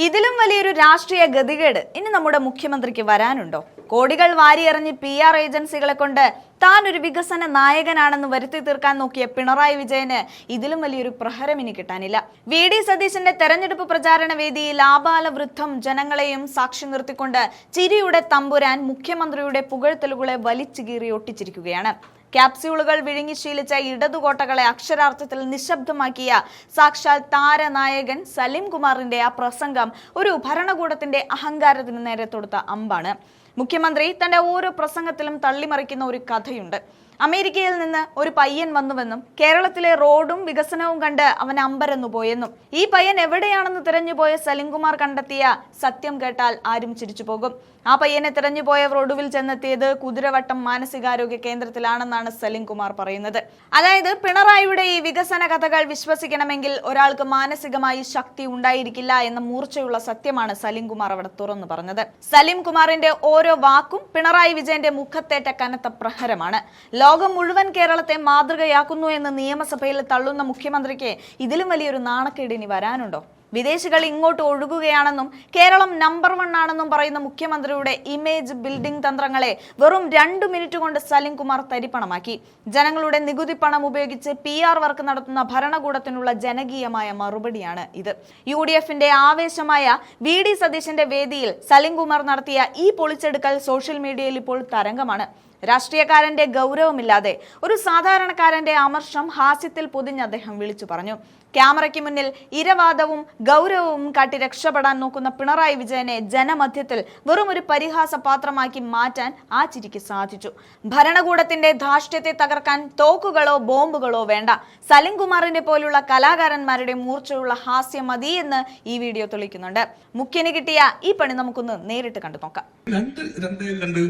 ഇതിലും വലിയൊരു രാഷ്ട്രീയ ഗതികേട് ഇനി നമ്മുടെ മുഖ്യമന്ത്രിക്ക് വരാനുണ്ടോ? കോടികൾ വാരിയെറിഞ്ഞ് PR ഏജൻസികളെ കൊണ്ട് താൻ ഒരു വികസന നായകനാണെന്ന് വരുത്തി തീർക്കാൻ നോക്കിയ പിണറായി വിജയന് ഇതിലും വലിയൊരു പ്രഹരം ഇനി കിട്ടാനില്ല. VD സതീശന്റെ തെരഞ്ഞെടുപ്പ് പ്രചാരണ വേദിയിൽ ആബാലവൃദ്ധം ജനങ്ങളെയും സാക്ഷി നിർത്തിക്കൊണ്ട് ചിരിയുടെ തമ്പുരാൻ മുഖ്യമന്ത്രിയുടെ പുകഴ്ത്തലുകളെ വലിച്ചു കീറി ഒട്ടിച്ചിരിക്കുകയാണ്. ക്യാപ്സ്യൂളുകൾ വിഴുങ്ങി ശീലിച്ച ഇടതുകോട്ടകളെ അക്ഷരാർത്ഥത്തിൽ നിശബ്ദമാക്കിയ സാക്ഷാൽ താരനായകൻ സലിം കുമാറിന്റെ ആ പ്രസംഗം ഒരു ഭരണകൂടത്തിന്റെ അഹങ്കാരത്തിന് നേരെ തൊടുത്ത അമ്പാണ്. മുഖ്യമന്ത്രി തന്റെ ഓരോ പ്രസംഗത്തിലും തള്ളിമറിക്കുന്ന ഒരു കഥയുണ്ട്. അമേരിക്കയിൽ നിന്ന് ഒരു പയ്യൻ വന്നുവെന്നും കേരളത്തിലെ റോഡും വികസനവും കണ്ട് അവൻ അമ്പരന്നു പോയെന്നും ഈ പയ്യൻ എവിടെയാണെന്ന് തിരഞ്ഞുപോയ സലിംകുമാർ കണ്ടെത്തിയ സത്യം കേട്ടാൽ ആരും ചിരിച്ചു പോകും. ആ പയ്യനെ തിരഞ്ഞുപോയവർ ഒടുവിൽ ചെന്നെത്തിയത് കുതിരവട്ടം മാനസികാരോഗ്യ കേന്ദ്രത്തിലാണെന്നാണ് സലിംകുമാർ പറയുന്നത്. അതായത് പിണറായിയുടെ ഈ വികസന കഥകൾ വിശ്വസിക്കണമെങ്കിൽ ഒരാൾക്ക് മാനസികമായി ശക്തി ഉണ്ടായിരിക്കില്ല എന്ന മൂർച്ചയുള്ള സത്യമാണ് സലിംകുമാർ അവിടെ തുറന്നു പറഞ്ഞത്. സലിംകുമാറിന്റെ ഓരോ വാക്കും പിണറായി വിജയന്റെ മുഖത്തേറ്റ കനത്ത പ്രഹരമാണ്. ലോകം മുഴുവൻ കേരളത്തെ മാതൃകയാക്കുന്നു എന്ന് നിയമസഭയിൽ തള്ളുന്ന മുഖ്യമന്ത്രിക്ക് ഇതിലും വലിയൊരു നാണക്കേട് ഇനി വരാനുണ്ടോ? വിദേശികൾ ഇങ്ങോട്ട് ഒഴുകുകയാണെന്നും കേരളം നമ്പർ 1 ആണെന്നും പറയുന്ന മുഖ്യമന്ത്രിയുടെ ഇമേജ് ബിൽഡിംഗ് തന്ത്രങ്ങളെ വെറും 2 മിനിറ്റ് കൊണ്ട് സലിംകുമാർ തരിപ്പണമാക്കി. ജനങ്ങളുടെ നികുതി പണം ഉപയോഗിച്ച് PR വർക്ക് നടത്തുന്ന ഭരണകൂടത്തിനുള്ള ജനകീയമായ മറുപടിയാണ് ഇത്. UDFന്റെ ആവേശമായ VD സതീശന്റെ വേദിയിൽ സലിംകുമാർ നടത്തിയ ഈ പൊളിച്ചെടുക്കൽ സോഷ്യൽ മീഡിയയിൽ ഇപ്പോൾ തരംഗമാണ്. രാഷ്ട്രീയക്കാരന്റെ ഗൗരവമില്ലാതെ ഒരു സാധാരണക്കാരന്റെ അമർഷം ഹാസ്യത്തിൽ പൊതിഞ്ഞ് അദ്ദേഹം വിളിച്ചു പറഞ്ഞു. ക്യാമറയ്ക്ക് മുന്നിൽ ഇരവാദവും ഗൗരവവും കാട്ടി രക്ഷപ്പെടാൻ നോക്കുന്ന പിണറായി വിജയനെ ജനമധ്യത്തിൽ വെറും ഒരു പരിഹാസ പാത്രമാക്കി മാറ്റാൻ ആ ചിരിക്ക് സാധിച്ചു. ഭരണകൂടത്തിന്റെ ധാർഷ്ട്യത്തെ തകർക്കാൻ തോക്കുകളോ ബോംബുകളോ വേണ്ട, സലിംകുമാറിനെ പോലുള്ള കലാകാരന്മാരുടെ മൂർച്ചയുള്ള ഹാസ്യം മതി എന്ന് ഈ വീഡിയോ തെളിയിക്കുന്നുണ്ട്. മുഖ്യന് കിട്ടിയ ഈ പണി നമുക്കൊന്ന് നേരിട്ട് കണ്ടു നോക്കാം. രണ്ട്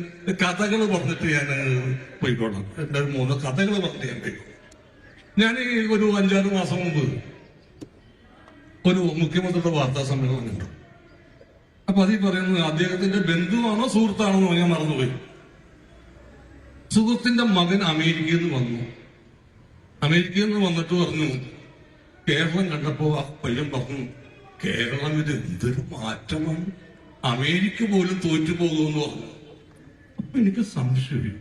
കഥകൾ പറഞ്ഞിട്ട് ഞാൻ പോയിക്കോളാം. 2-3 കഥകൾ പറഞ്ഞിട്ട് ഞാൻ ഒരു 5-6 മാസം മുമ്പ് ഒരു മുഖ്യമന്ത്രിയുടെ വാർത്താ സമ്മേളനം കണ്ടു. അപ്പൊ അതിൽ പറയുന്നത് അദ്ദേഹത്തിന്റെ ബന്ധുവാണോ സുഹൃത്താണോ ഞാൻ മറന്നുപോയി. സുഹൃത്തിന്റെ മകൻ അമേരിക്കയിൽ നിന്ന് വന്നു. അമേരിക്കയിൽ നിന്ന് വന്നിട്ട് പറഞ്ഞു, കേരളം കണ്ടപ്പോ ആ പയ്യൻ പറഞ്ഞു, കേരളം ഇത് എന്തൊരു മാറ്റമാണ്, അമേരിക്ക പോലും തോറ്റുപോകുമെന്ന് പറഞ്ഞു. അപ്പൊ എനിക്ക് സംശയം,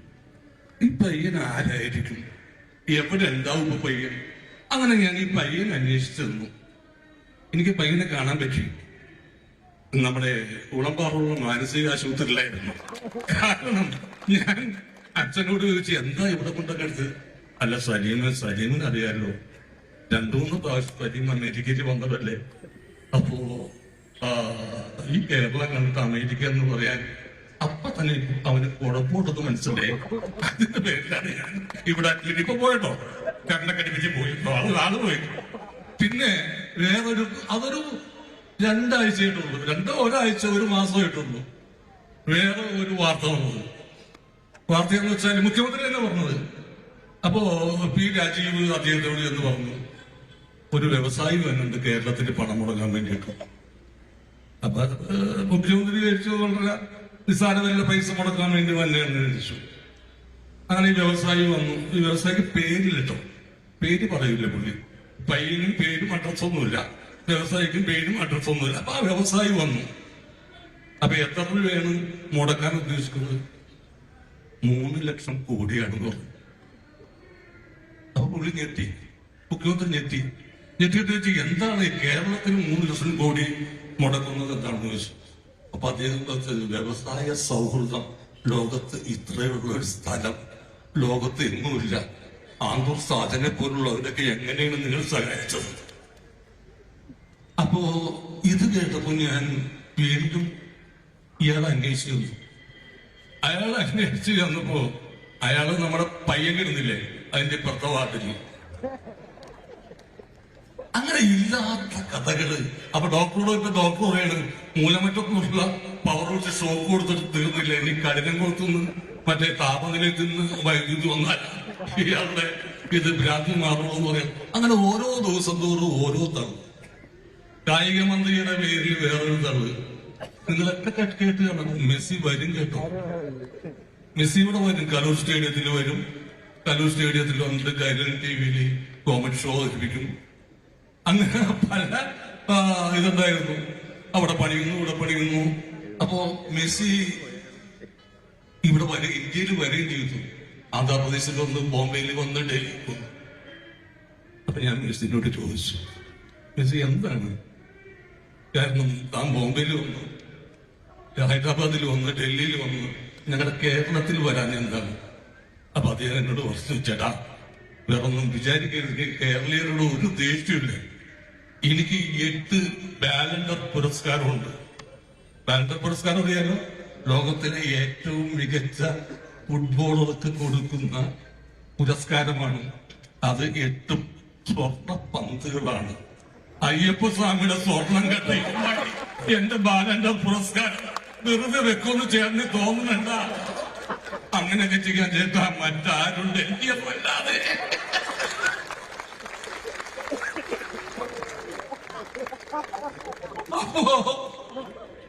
ഈ പയ്യൻ ആരായിരിക്കും, എവിടെ ഉണ്ടാവും പയ്യൻ? അങ്ങനെ ഞാൻ ഈ പയ്യൻ അന്വേഷിച്ചു തന്നു. എനിക്ക് പയ്യനെ കാണാൻ പറ്റി. നമ്മുടെ ഉളമ്പാറുള്ള മാനസിക ആശുപത്രിയിലായിരുന്നു. കാരണം ഞാൻ അച്ഛനോട് ചോദിച്ചു, എന്താ ഇവിടെ കൊണ്ടൊക്കെ എടുത്ത്? അല്ല, സലീമിന് അറിയാമല്ലോ, 2-3 പ്രാവശ്യം സലീം അമേരിക്കയിൽ വന്നതല്ലേ. അപ്പോ ഈ കേരളം കണ്ടിട്ട് അമേരിക്ക എന്ന് പറയാൻ അപ്പൊ തന്നെ അവന് കുഴപ്പമുണ്ടെന്ന് മനസ്സിലായി. അതിന്റെ പേരിലാണ് ഞാൻ ഇവിടെ ഇപ്പൊ പോയിട്ടോ, കണ്ണക്കടിപ്പിച്ച് പോയി, ആള് പോയി. പിന്നെ അതൊരു 2 ആഴ്ചയായിട്ടുള്ളൂ, 1 മാസമായിട്ടുള്ളൂ. വേറെ ഒരു വാർത്ത വന്നത്. വാർത്തയെന്ന് വെച്ചാൽ മുഖ്യമന്ത്രി തന്നെ പറഞ്ഞത്. അപ്പോ P. രാജീവ് അദ്ദേഹത്തോട് എന്ന് പറഞ്ഞു, ഒരു വ്യവസായി വന്നുണ്ട് കേരളത്തിന് പണം മുടങ്ങാൻ വേണ്ടിയിട്ട്. അപ്പൊ മുഖ്യമന്ത്രി വിചാരിച്ചു, വളരെ നിസ്സാരമല്ല, പൈസ മുടക്കാൻ വേണ്ടി വന്നതെന്ന് വിചാരിച്ചു. അങ്ങനെ ഈ വ്യവസായി വന്നു. ഈ വ്യവസായിക്ക് പേരിലിട്ടോ, പേര് പറയില്ല പുള്ളി. പയ്യനും പേരും അഡ്രസ്സൊന്നുമില്ല, വ്യവസായിക്കും പേരും അഡ്രസ്സൊന്നുമില്ല. അപ്പൊ ആ വ്യവസായി വന്നു. അപ്പൊ എത്ര രൂപയാണ് മുടക്കാൻ ഉദ്ദേശിക്കുന്നത്? 3 ലക്ഷം കോടിയാണെന്ന് പറഞ്ഞു. അപ്പൊ പുള്ളി ഞെട്ടി, മുഖ്യമന്ത്രി ഞെട്ടിയിട്ട് വെച്ച്, എന്താണ് കേരളത്തിന് 3 ലക്ഷം കോടി മുടക്കുന്നത് എന്താണെന്ന് ചോദിച്ചു. അപ്പൊ അദ്ദേഹം വ്യവസായ സൗഹൃദം ലോകത്ത് ഇത്രയുള്ള ഒരു സ്ഥലം ലോകത്ത് എങ്ങുമില്ല. ആന്തൂർ സാധനെ പോലുള്ളവരൊക്കെ എങ്ങനെയാണ് നിങ്ങൾ സഹായിച്ചത്? അപ്പോ ഇത് കേട്ടപ്പോ ഞാൻ വീണ്ടും ഇയാളെ അന്വേഷിച്ചു. അയാൾ അന്വേഷിച്ചു വന്നപ്പോ അയാള് നമ്മുടെ പയ്യനിരുന്നില്ലേ, അതിന്റെ ഇപ്പുറത്തെ വാർഡില്. അങ്ങനെ ഇല്ലാത്ത കഥകള്. അപ്പൊ ഡോക്ടർ പറയാണ്, മൂലമറ്റൊന്നുള്ള പവർ വെച്ച് ഷോക്ക് കൊടുത്തിട്ട് തീർന്നില്ല, ഇനി കഠിനം കൊടുത്തുനിന്ന് മറ്റേ താപനിലയിൽ നിന്ന് വൈദ്യുതി വന്നാൽ ഇയാളുടെ ഇത് ഭ്രാന്തി മാറുള്ളൂ എന്ന് പറയാം. അങ്ങനെ ഓരോ ദിവസം തോറും ഓരോ തള്ളു. കായിക മന്ത്രിയുടെ പേരിൽ വേറൊരു തള്ളു. നിങ്ങളൊക്കെ കേട്ട് കാണും, മെസ്സി വരും കേട്ടോ. മെസ്സി ഇവിടെ വരും, കലൂർ സ്റ്റേഡിയത്തിൽ വരും. കലൂർ സ്റ്റേഡിയത്തിൽ വന്നിട്ട് കൈരൻ TV കോമഡി ഷോ അവതരിപ്പിക്കും. അങ്ങനെ പല ഇതുണ്ടായിരുന്നു. അവിടെ പണിയുന്നു ഇവിടെ പണിയുന്നു. അപ്പോ മെസ്സി ഇവിടെ ഇന്ത്യയിൽ വരികയും ചെയ്തു. ആന്ധ്രാപ്രദേശിൽ വന്ന്, ബോംബെയിൽ വന്ന്, ഡൽഹിയിൽ വന്നു. അപ്പൊ ഞാൻ മെസ്സിനോട് ചോദിച്ചു, മെസ്സി എന്താണ് കാരണം? താൻ ബോംബെയിൽ വന്നു, ഹൈദരാബാദിൽ വന്ന്, ഡൽഹിയിൽ വന്ന്, ഞങ്ങളുടെ കേരളത്തിൽ വരാൻ എന്താണ്? അപ്പൊ അദ്ദേഹം എന്നോട് പറഞ്ഞു, ചേട്ടാ വേറൊന്നും വിചാരിക്കരുത്, കേരളീയരോട് ഒരു ദേഷ്യമില്ല. എനിക്ക് 8 ബാലൻഡർ പുരസ്കാരമുണ്ട്. ബാലൻഡർ പുരസ്കാരം അറിയാലോ, ലോകത്തിലെ ഏറ്റവും മികച്ച ഫുട്ബോളർക്ക് കൊടുക്കുന്ന പുരസ്കാരമാണ്. അത് 8 സ്വർണ്ണ പന്തുകളാണ്. അയ്യപ്പസ്വാമിയുടെ സ്വർണം കെട്ടി എന്റെ ബാലൻഡർ പുരസ്കാരം വെറുതെ വെക്കൊന്ന് ചേർന്ന് തോന്നുന്നുണ്ട? അങ്ങനെയൊക്കെ ചെയ്യാൻ ചേട്ടാ മറ്റാരുണ്ട് എനിക്കല്ലാതെ.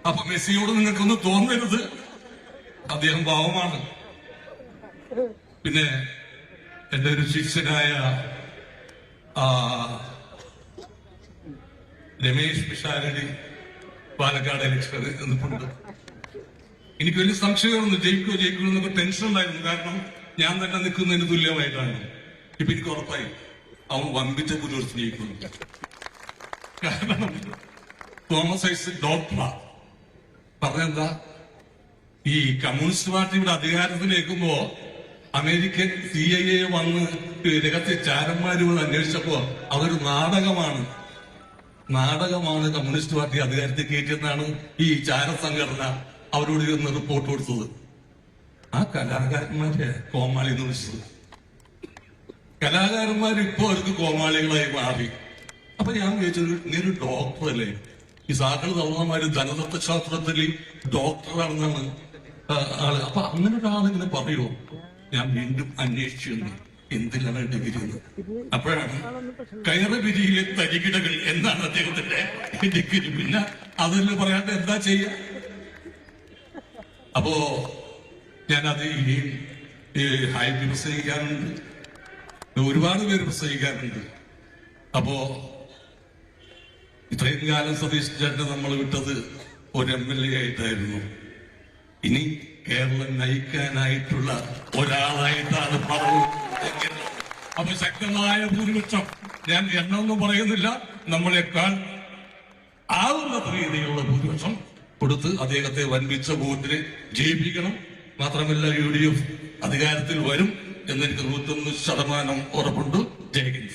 അപ്പൊ മെസ്സിയോട് നിങ്ങൾക്കൊന്ന് തോന്നരുത്, അദ്ദേഹം പാവമാണ്. പിന്നെ എന്റെ ഒരു ശിഷ്യനായ രമേശ് പിഷാരടി പാലക്കാട് ഇലക്ഷൻ എന്നിട്ടുണ്ട്. എനിക്ക് വലിയ സംശയമായിരുന്നു, ജയിക്കോ എന്നൊക്കെ ടെൻഷൻ ഉണ്ടായിരുന്നു. കാരണം ഞാൻ തന്നെ നിൽക്കുന്നതിന് തുല്യമായിട്ടാണ്. ഇപ്പൊ എനിക്ക് ഉറപ്പായി അവൻ വമ്പിച്ച പുരോഗതി ജയിക്കുന്നു. കാരണം തോമസ് ഐസക് ഡോക്ടറാ പറഞ്ഞെന്താ, ഈ കമ്മ്യൂണിസ്റ്റ് പാർട്ടി ഇവിടെ അധികാരത്തിലേക്കുമ്പോ അമേരിക്കൻ CIA വന്ന് രഹസ്യ ചാരന്മാരുകൾ അന്വേഷിച്ചപ്പോ അതൊരു നാടകമാണ് കമ്മ്യൂണിസ്റ്റ് പാർട്ടി അധികാരത്തിൽ കയറ്റിയെന്നാണ് ഈ ചാരസംഘടന അവരോട് ഇരുന്ന് റിപ്പോർട്ട് കൊടുത്തത്. ആ കലാകാരന്മാരെ കോമാളി എന്ന് വിളിച്ചത്. കലാകാരന്മാർ ഇപ്പോ അവർക്ക് കോമാളികളായി മാറി. അപ്പൊ ഞാൻ വിചാരിച്ചത്, ഇങ്ങനൊരു ഡോക്ടറല്ലേ, ഈ സാക്കള് തവണമാര് ധനതത്വശാസ്ത്രത്തിൽ ഡോക്ടറാണെന്നാണ് ആള്. അപ്പൊ അങ്ങനെ ഒരാളിങ്ങനെ പറയുമോ? ഞാൻ വീണ്ടും അന്വേഷിച്ചു എന്തിനാണ് ഡിഗ്രി എന്ന്. അപ്പോഴാണ് കയറ് വിരിയിലെ തരികിടകൾ എന്നാണ് അദ്ദേഹത്തിന്റെ ഡിഗ്രി. പിന്നെ അതെല്ലാം പറയാണ്ട് എന്താ ചെയ്യാ? അപ്പോ ഞാനത് ഈ ഹൈബി പ്രസംഗിക്കാറുണ്ട്, ഒരുപാട് പേര് പ്രസംഗിക്കാറുണ്ട്. അപ്പോ ഇത്രയും കാലം സതീഷ് ചേട്ടൻ നമ്മൾ വിട്ടത് ഒരു MLA ആയിട്ടായിരുന്നു. ഇനി കേരളം നയിക്കാനായിട്ടുള്ള ഒരാളായിട്ടാണ് പറയുന്നത്. അപ്പൊ ശക്തമായ ഭൂരിപക്ഷം, ഞാൻ എണ്ണമൊന്നും പറയുന്നില്ല, നമ്മളെക്കാൾ ആവുന്ന രീതിയിലുള്ള ഭൂരിപക്ഷം കൊടുത്ത് അദ്ദേഹത്തെ വൻപിച്ച വോട്ടിന് ജയിപ്പിക്കണം. മാത്രമല്ല UDF അധികാരത്തിൽ വരും എന്നെനിക്ക് 101% ഉറപ്പുണ്ട്. ജയ് ഹിന്ദ്.